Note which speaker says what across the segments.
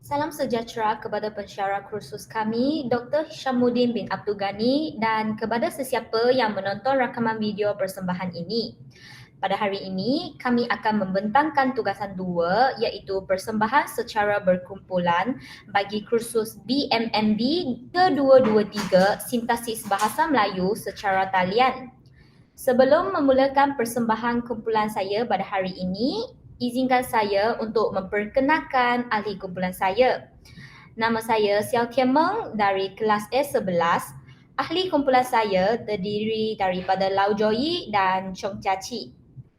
Speaker 1: Salam sejahtera kepada pensyarah kursus kami, Dr. Hishamuddin bin Abdul Ghani dan kepada sesiapa yang menonton rakaman video persembahan ini. Pada hari ini, kami akan membentangkan tugasan 2 iaitu persembahan secara berkumpulan bagi kursus BMMB ke-223 Sintaksis Bahasa Melayu secara talian. Sebelum memulakan persembahan kumpulan saya pada hari ini, izinkan saya untuk memperkenalkan ahli kumpulan saya. Nama saya Xiao Tianmeng dari kelas S11. Ahli kumpulan saya terdiri daripada Lau Joyi dan Chong Chia Chi.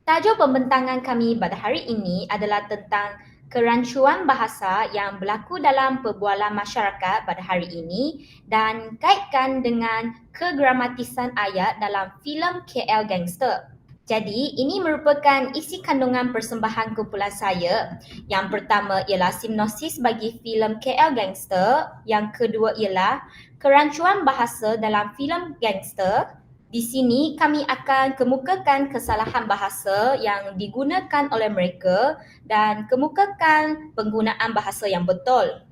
Speaker 1: Tajuk pembentangan kami pada hari ini adalah tentang kerancuan bahasa yang berlaku dalam perbualan masyarakat pada hari ini dan kaitkan dengan kegramatisan ayat dalam filem KL Gangster. Jadi, ini merupakan isi kandungan persembahan kumpulan saya. Yang pertama ialah sinopsis bagi filem KL Gangster, yang kedua ialah kerancuan bahasa dalam filem Gangster. Di sini kami akan kemukakan kesalahan bahasa yang digunakan oleh mereka dan kemukakan penggunaan bahasa yang betul.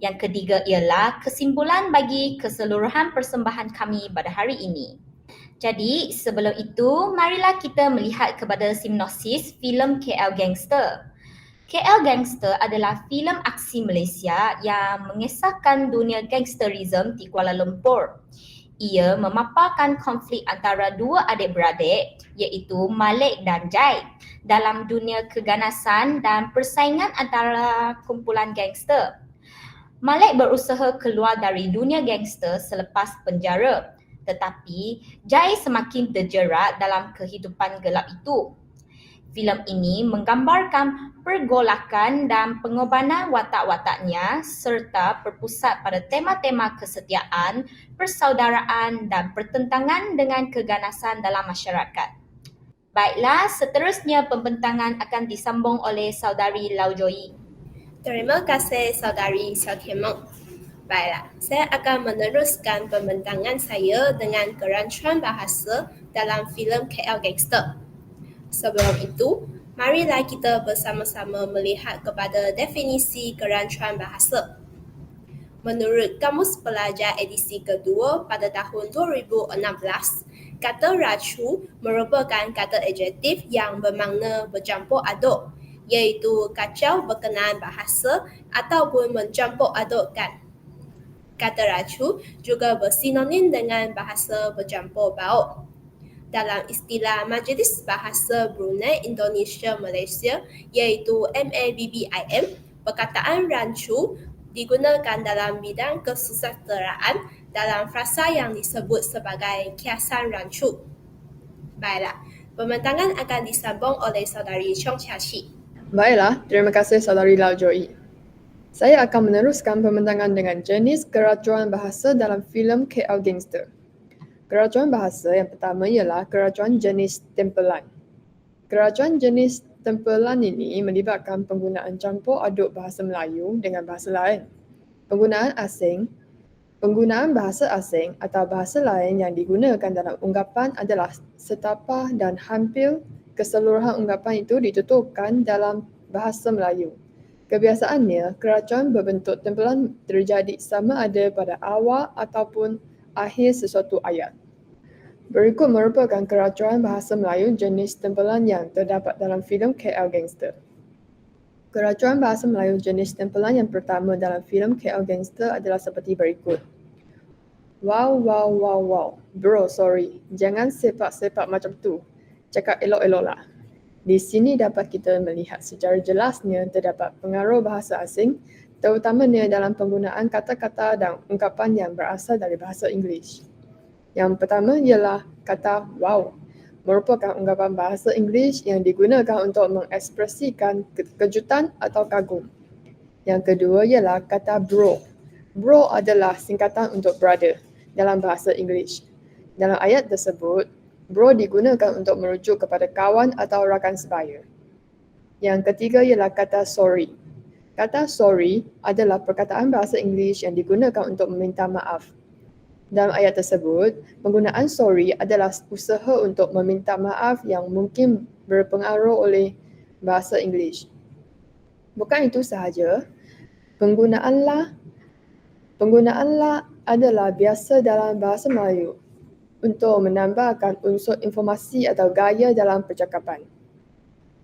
Speaker 1: Yang ketiga ialah kesimpulan bagi keseluruhan persembahan kami pada hari ini. Jadi, sebelum itu, marilah kita melihat kepada sinopsis filem KL Gangster. KL Gangster adalah filem aksi Malaysia yang mengisahkan dunia gangsterisme di Kuala Lumpur. Ia memaparkan konflik antara dua adik-beradik iaitu Malik dan Jai dalam dunia keganasan dan persaingan antara kumpulan gangster. Malik berusaha keluar dari dunia gangster selepas penjara, tetapi Jai semakin terjerat dalam kehidupan gelap itu. Filem ini menggambarkan pergolakan dan pengorbanan watak-wataknya serta berpusat pada tema-tema kesetiaan, persaudaraan dan pertentangan dengan keganasan dalam masyarakat. Baiklah, seterusnya pembentangan akan disambung oleh saudari Lau Joyi.
Speaker 2: Terima kasih saudari Xiao Tianmeng. Baiklah, saya akan meneruskan pembentangan saya dengan kerancuan bahasa dalam filem KL Gangster. Sebelum itu, marilah kita bersama-sama melihat kepada definisi kerancuan bahasa. Menurut Kamus Pelajar edisi kedua pada tahun 2016, kata racu merupakan kata adjektif yang bermakna bercampur aduk, iaitu kacau berkenaan bahasa ataupun mencampur adukkan. Kata racu juga bersinonim dengan bahasa bercampur baur. Dalam istilah Majlis Bahasa Brunei Indonesia Malaysia iaitu MABBIM, perkataan rancu digunakan dalam bidang kesusasteraan dalam frasa yang disebut sebagai kiasan rancu. Baiklah, pembentangan akan disambung oleh saudari Chong Chia Chi.
Speaker 3: Baiklah, terima kasih saudari Lau Joyi. Saya akan meneruskan pembentangan dengan jenis keracuan bahasa dalam filem KL Gangster. Keracuan bahasa yang pertama ialah keracuan jenis tempelan. Keracuan jenis tempelan ini melibatkan penggunaan campur aduk bahasa Melayu dengan bahasa lain. Penggunaan bahasa asing atau bahasa lain yang digunakan dalam ungkapan adalah setapah dan hampir keseluruhan ungkapan itu dituturkan dalam bahasa Melayu. Kebiasaannya, keracuan berbentuk tempelan terjadi sama ada pada awal ataupun akhir sesuatu ayat. Berikut merupakan keracuan bahasa Melayu jenis tempelan yang terdapat dalam filem KL Gangster. Keracuan bahasa Melayu jenis tempelan yang pertama dalam filem KL Gangster adalah seperti berikut. Wow, wow, wow, wow. Bro, sorry. Jangan sepak-sepak macam tu. Cakap elok-eloklah. Di sini dapat kita melihat secara jelasnya terdapat pengaruh bahasa asing, terutamanya dalam penggunaan kata-kata dan ungkapan yang berasal dari bahasa Inggeris. Yang pertama ialah kata wow, merupakan ungkapan bahasa Inggeris yang digunakan untuk mengekspresikan kejutan atau kagum. Yang kedua ialah kata bro. Bro adalah singkatan untuk brother dalam bahasa Inggeris. Dalam ayat tersebut, bro digunakan untuk merujuk kepada kawan atau rakan sebaya. Yang ketiga ialah kata sorry. Kata sorry adalah perkataan bahasa Inggeris yang digunakan untuk meminta maaf. Dalam ayat tersebut, penggunaan sorry adalah usaha untuk meminta maaf yang mungkin berpengaruh oleh bahasa Inggeris. Bukan itu sahaja, Penggunaan la adalah biasa dalam bahasa Melayu untuk menambahkan unsur informasi atau gaya dalam percakapan.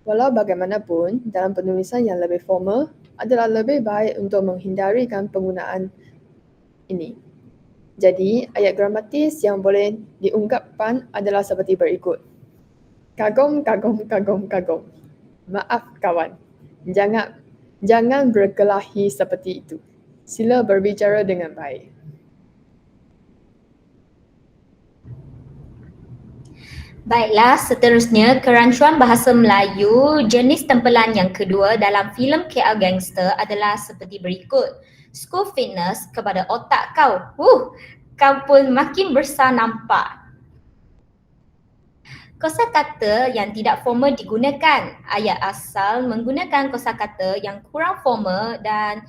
Speaker 3: Walau bagaimanapun, dalam penulisan yang lebih formal adalah lebih baik untuk menghindarkan penggunaan ini. Jadi, ayat gramatis yang boleh diungkapkan adalah seperti berikut. Kagum, kagum, kagum, kagum. Maaf kawan, jangan berkelahi seperti itu. Sila berbicara dengan baik.
Speaker 1: Baiklah, seterusnya kerancuan bahasa Melayu jenis tempelan yang kedua dalam filem KL Gangster adalah seperti berikut. School fitness kepada otak kau. Kau pun makin besar nampak. Kosakata yang tidak formal digunakan. Ayat asal menggunakan kosakata yang kurang formal dan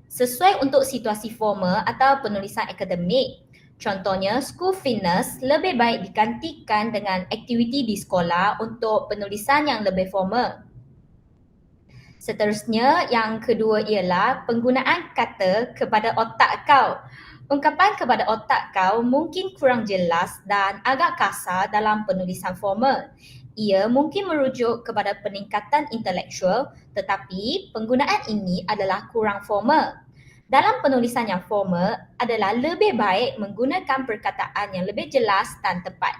Speaker 1: sesuai untuk situasi formal atau penulisan akademik. Contohnya, school fitness lebih baik digantikan dengan aktiviti di sekolah untuk penulisan yang lebih formal. Seterusnya, yang kedua ialah penggunaan kata kepada otak kau. Ungkapan kepada otak kau mungkin kurang jelas dan agak kasar dalam penulisan formal. Ia mungkin merujuk kepada peningkatan intelektual, tetapi penggunaan ini adalah kurang formal. Dalam penulisan yang formal adalah lebih baik menggunakan perkataan yang lebih jelas dan tepat.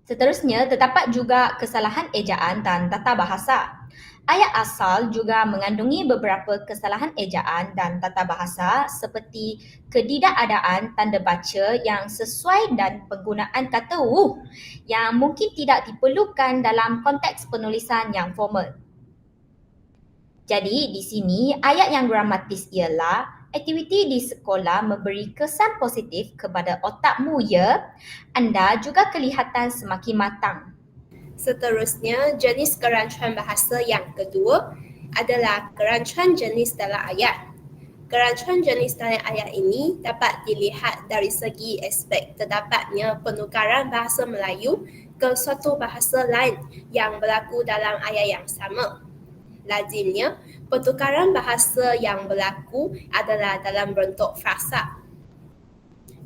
Speaker 1: Seterusnya, terdapat juga kesalahan ejaan dan tata bahasa. Ayat asal juga mengandungi beberapa kesalahan ejaan dan tata bahasa seperti ketidakadaan tanda baca yang sesuai dan penggunaan kata yang mungkin tidak diperlukan dalam konteks penulisan yang formal. Jadi di sini ayat yang gramatis ialah aktiviti di sekolah memberi kesan positif kepada otakmu ya. Anda juga kelihatan semakin matang.
Speaker 2: Seterusnya, jenis kerancuan bahasa yang kedua adalah kerancuan jenis dalam ayat. Kerancuan jenis dalam ayat ini dapat dilihat dari segi aspek terdapatnya penukaran bahasa Melayu ke suatu bahasa lain yang berlaku dalam ayat yang sama. Lazimnya, pertukaran bahasa yang berlaku adalah dalam bentuk frasa.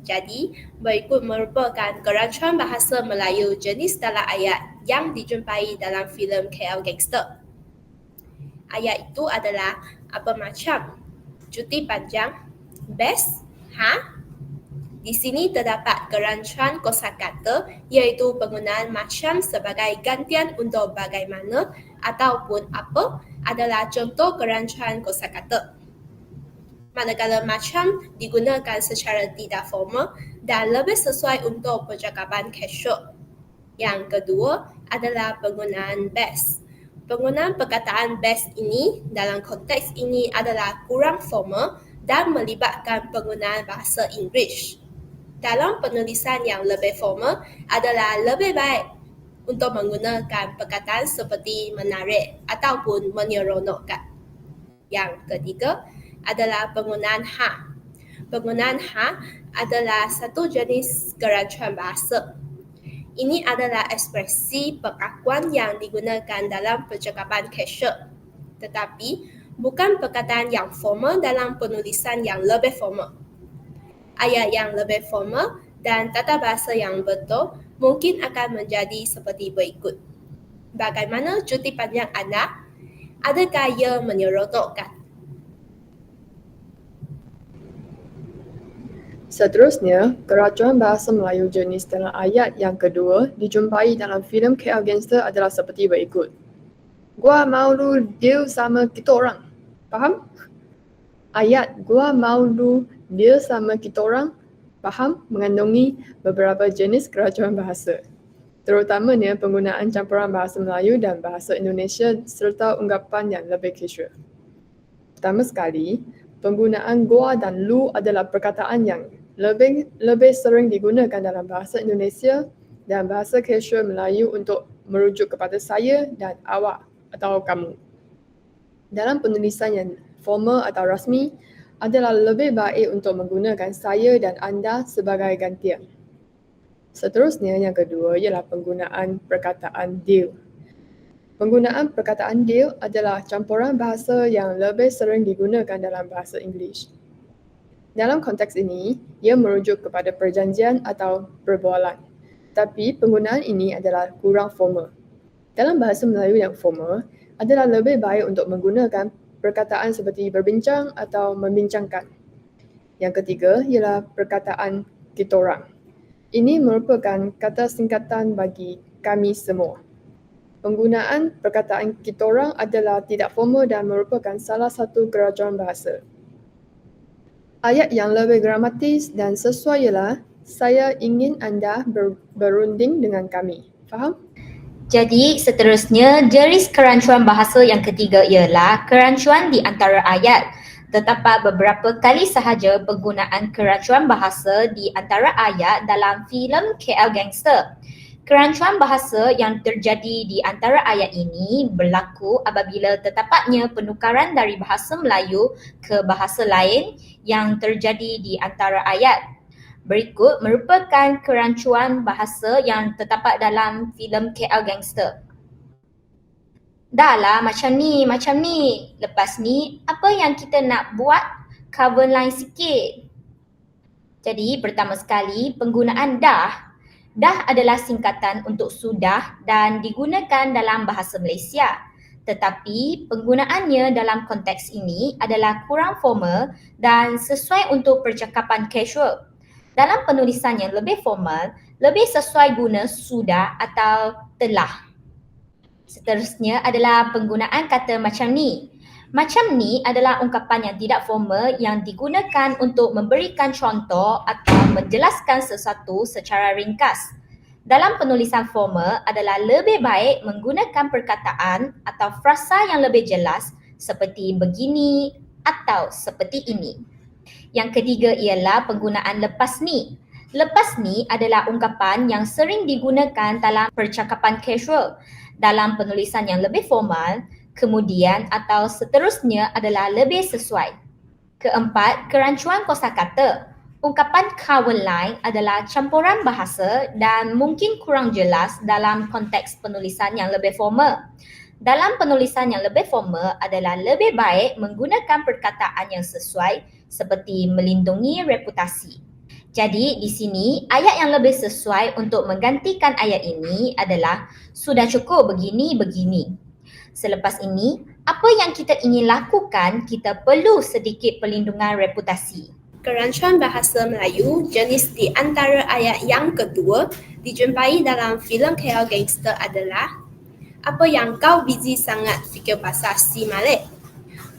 Speaker 2: Jadi, berikut merupakan kerancuan bahasa Melayu jenis dalam ayat yang dijumpai dalam filem KL Gangster. Ayat itu adalah apa macam, cuti panjang, best, Di sini terdapat kerancuan kosakata iaitu penggunaan macam sebagai gantian untuk bagaimana ataupun apa adalah contoh kerancuan kosakata. Manakala macam digunakan secara tidak formal dan lebih sesuai untuk percakapan casual. Yang kedua adalah penggunaan best. Penggunaan perkataan best ini dalam konteks ini adalah kurang formal dan melibatkan penggunaan bahasa Inggeris. Dalam penulisan yang lebih formal adalah lebih baik untuk menggunakan perkataan seperti menarik ataupun menyeronokkan. Yang ketiga adalah penggunaan Penggunaan adalah satu jenis kerancuan bahasa. Ini adalah ekspresi pengakuan yang digunakan dalam percakapan casual, tetapi bukan perkataan yang formal dalam penulisan yang lebih formal. Ayat yang lebih formal dan tata bahasa yang betul mungkin akan menjadi seperti berikut. Bagaimana cuti panjang anda? Adakah ia menyeronokkan?
Speaker 3: Seterusnya, kerancuan bahasa Melayu jenis dalam ayat yang kedua dijumpai dalam filem KL Gangster adalah seperti berikut. Gua mau lu deal sama kita orang. Faham? Ayat gua mau lu deal sama kita orang, faham, mengandungi beberapa jenis kerancuan bahasa. Terutamanya penggunaan campuran bahasa Melayu dan bahasa Indonesia serta ungkapan yang lebih casual. Pertama sekali, penggunaan gua dan lu adalah perkataan yang lebih sering digunakan dalam bahasa Indonesia dan bahasa casual Melayu untuk merujuk kepada saya dan awak atau kamu. Dalam penulisan yang formal atau rasmi adalah lebih baik untuk menggunakan saya dan anda sebagai gantian. Seterusnya yang kedua ialah penggunaan perkataan deal. Penggunaan perkataan deal adalah campuran bahasa yang lebih sering digunakan dalam bahasa Inggeris. Dalam konteks ini, ia merujuk kepada perjanjian atau perbualan. Tapi penggunaan ini adalah kurang formal. Dalam bahasa Melayu yang formal, adalah lebih baik untuk menggunakan perkataan seperti berbincang atau membincangkan. Yang ketiga ialah perkataan kitorang. Ini merupakan kata singkatan bagi kami semua. Penggunaan perkataan kitorang adalah tidak formal dan merupakan salah satu kerajuan bahasa. Ayat yang lebih gramatis dan sesuai ialah saya ingin anda berunding dengan kami. Faham?
Speaker 1: Jadi seterusnya, jenis kerancuan bahasa yang ketiga ialah kerancuan di antara ayat. Terdapat beberapa kali sahaja penggunaan kerancuan bahasa di antara ayat dalam filem KL Gangster. Kerancuan bahasa yang terjadi di antara ayat ini berlaku apabila terdapatnya penukaran dari bahasa Melayu ke bahasa lain yang terjadi di antara ayat. Berikut merupakan kerancuan bahasa yang terdapat dalam filem KL Gangster. Dah lah macam ni. Lepas ni, apa yang kita nak buat? Cover line sikit. Jadi pertama sekali, penggunaan dah. Dah adalah singkatan untuk sudah dan digunakan dalam bahasa Malaysia. Tetapi penggunaannya dalam konteks ini adalah kurang formal dan sesuai untuk percakapan casual. Dalam penulisan yang lebih formal, lebih sesuai guna sudah atau telah. Seterusnya adalah penggunaan kata macam ni. Macam ni adalah ungkapan yang tidak formal yang digunakan untuk memberikan contoh atau menjelaskan sesuatu secara ringkas. Dalam penulisan formal adalah lebih baik menggunakan perkataan atau frasa yang lebih jelas seperti begini atau seperti ini. Yang ketiga ialah penggunaan lepas ni. Lepas ni adalah ungkapan yang sering digunakan dalam percakapan casual. Dalam penulisan yang lebih formal, kemudian atau seterusnya adalah lebih sesuai. Keempat, kerancuan kosakata. Ungkapan kawan lain adalah campuran bahasa dan mungkin kurang jelas dalam konteks penulisan yang lebih formal. Dalam penulisan yang lebih formal adalah lebih baik menggunakan perkataan yang sesuai seperti melindungi reputasi. Jadi di sini ayat yang lebih sesuai untuk menggantikan ayat ini adalah sudah cukup begini. Selepas ini, apa yang kita ingin lakukan, kita perlu sedikit perlindungan reputasi.
Speaker 2: Kerancuan bahasa Melayu jenis di antara ayat yang kedua dijumpai dalam filem KL Gangster adalah apa yang kau busy sangat fikir pasal si Malik.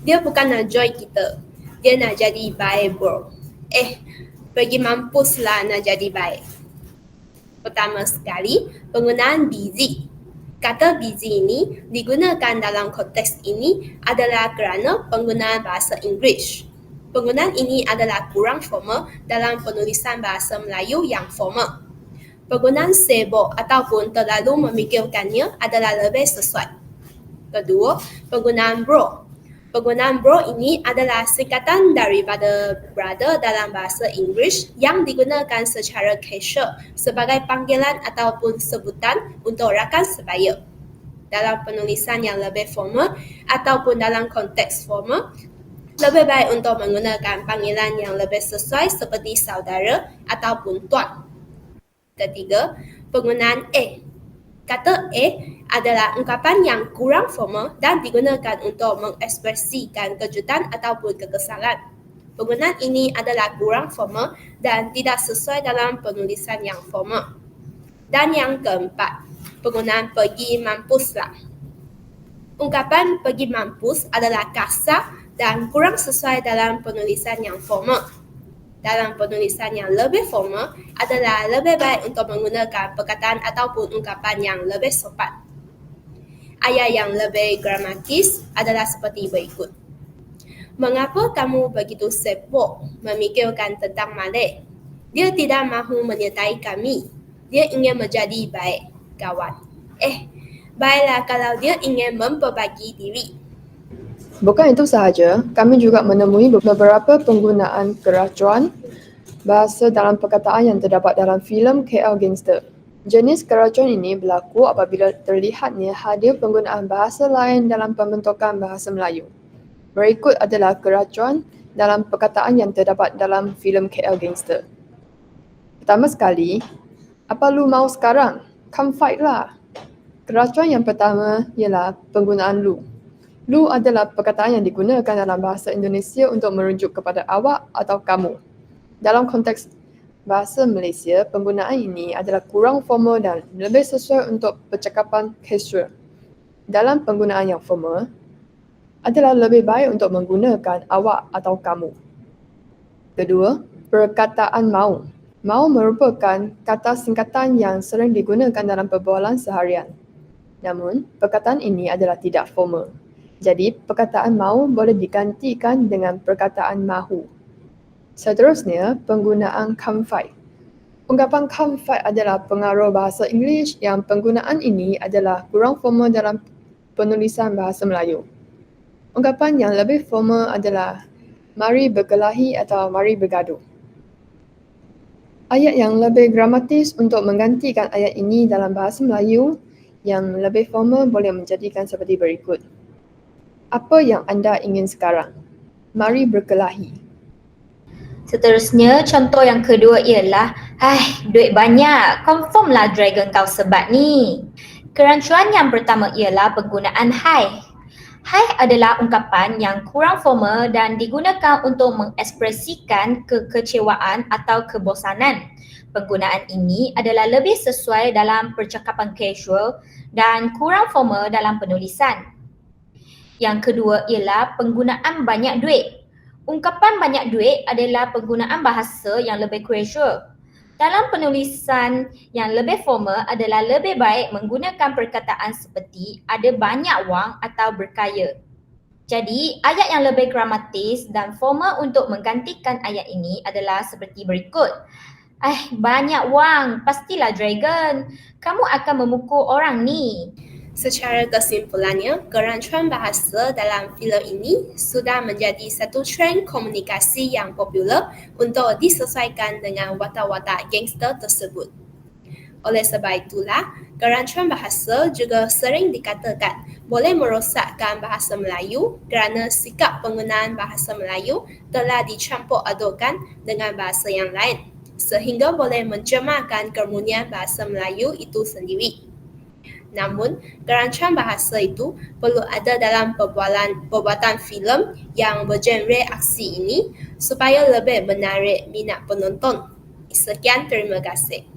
Speaker 2: Dia bukan nak join kita. Dia nak jadi baik bro. Pergi mampuslah nak jadi baik. Pertama sekali, penggunaan busy. Kata busy ini digunakan dalam konteks ini adalah kerana penggunaan bahasa Inggeris. Penggunaan ini adalah kurang formal dalam penulisan bahasa Melayu yang formal. Penggunaan sibuk ataupun terlalu memikirkannya adalah lebih sesuai. Kedua, penggunaan bro. Penggunaan bro ini adalah singkatan daripada brother dalam bahasa Inggeris yang digunakan secara casual sebagai panggilan ataupun sebutan untuk rakan sebaya. Dalam penulisan yang lebih formal ataupun dalam konteks formal, lebih baik untuk menggunakan panggilan yang lebih sesuai seperti saudara ataupun tuan. Ketiga, penggunaan Kata adalah ungkapan yang kurang formal dan digunakan untuk mengekspresikan kejutan ataupun kekesalan. Penggunaan ini adalah kurang formal dan tidak sesuai dalam penulisan yang formal. Dan yang keempat, penggunaan pergi mampuslah. Ungkapan pergi mampus adalah kasar dan kurang sesuai dalam penulisan yang formal. Dalam penulisan yang lebih formal adalah lebih baik untuk menggunakan perkataan ataupun ungkapan yang lebih sopan. Ayat yang lebih gramatis adalah seperti berikut. Mengapa kamu begitu sibuk memikirkan tentang Malik? Dia tidak mahu menyertai kami. Dia ingin menjadi baik, kawan. Baiklah kalau dia ingin memperbagi diri.
Speaker 3: Bukan itu sahaja, kami juga menemui beberapa penggunaan keracuan bahasa dalam perkataan yang terdapat dalam filem KL Gangster. Jenis keracuan ini berlaku apabila terlihatnya hadir penggunaan bahasa lain dalam pembentukan bahasa Melayu. Berikut adalah keracuan dalam perkataan yang terdapat dalam filem KL Gangster. Pertama sekali, apa lu mau sekarang? Come fight lah. Keracuan yang pertama ialah penggunaan lu. Lu adalah perkataan yang digunakan dalam bahasa Indonesia untuk merujuk kepada awak atau kamu. Dalam konteks bahasa Malaysia, penggunaan ini adalah kurang formal dan lebih sesuai untuk percakapan casual. Dalam penggunaan yang formal, adalah lebih baik untuk menggunakan awak atau kamu. Kedua, perkataan mau. Mau merupakan kata singkatan yang sering digunakan dalam perbualan seharian. Namun, perkataan ini adalah tidak formal. Jadi, perkataan mau boleh digantikan dengan perkataan mahu. Seterusnya, penggunaan come fight. Ungkapan come fight adalah pengaruh bahasa Inggeris yang penggunaan ini adalah kurang formal dalam penulisan bahasa Melayu. Ungkapan yang lebih formal adalah mari berkelahi atau mari bergaduh. Ayat yang lebih gramatis untuk menggantikan ayat ini dalam bahasa Melayu yang lebih formal boleh menjadikan seperti berikut. Apa yang anda ingin sekarang? Mari berkelahi.
Speaker 1: Seterusnya, contoh yang kedua ialah, duit banyak, confirm lah dragon kau sebat ni. Kerancuan yang pertama ialah penggunaan hai. Hai adalah ungkapan yang kurang formal dan digunakan untuk mengekspresikan kekecewaan atau kebosanan. Penggunaan ini adalah lebih sesuai dalam percakapan casual dan kurang formal dalam penulisan. Yang kedua ialah penggunaan banyak duit. Ungkapan banyak duit adalah penggunaan bahasa yang lebih casual. Dalam penulisan yang lebih formal adalah lebih baik menggunakan perkataan seperti ada banyak wang atau berkaya. Jadi, ayat yang lebih gramatis dan formal untuk menggantikan ayat ini adalah seperti berikut. Banyak wang, pastilah dragon. Kamu akan memukul orang ni.
Speaker 2: Secara kesimpulannya, kerancuan bahasa dalam filem ini sudah menjadi satu trend komunikasi yang popular untuk disesuaikan dengan watak-watak gangster tersebut. Oleh sebab itulah, kerancuan bahasa juga sering dikatakan boleh merosakkan bahasa Melayu kerana sikap penggunaan bahasa Melayu telah dicampur adukkan dengan bahasa yang lain sehingga boleh mencemarkan kemunian bahasa Melayu itu sendiri. Namun, kerancuan bahasa itu perlu ada dalam perbuatan filem yang bergenre aksi ini supaya lebih menarik minat penonton. Sekian, terima kasih.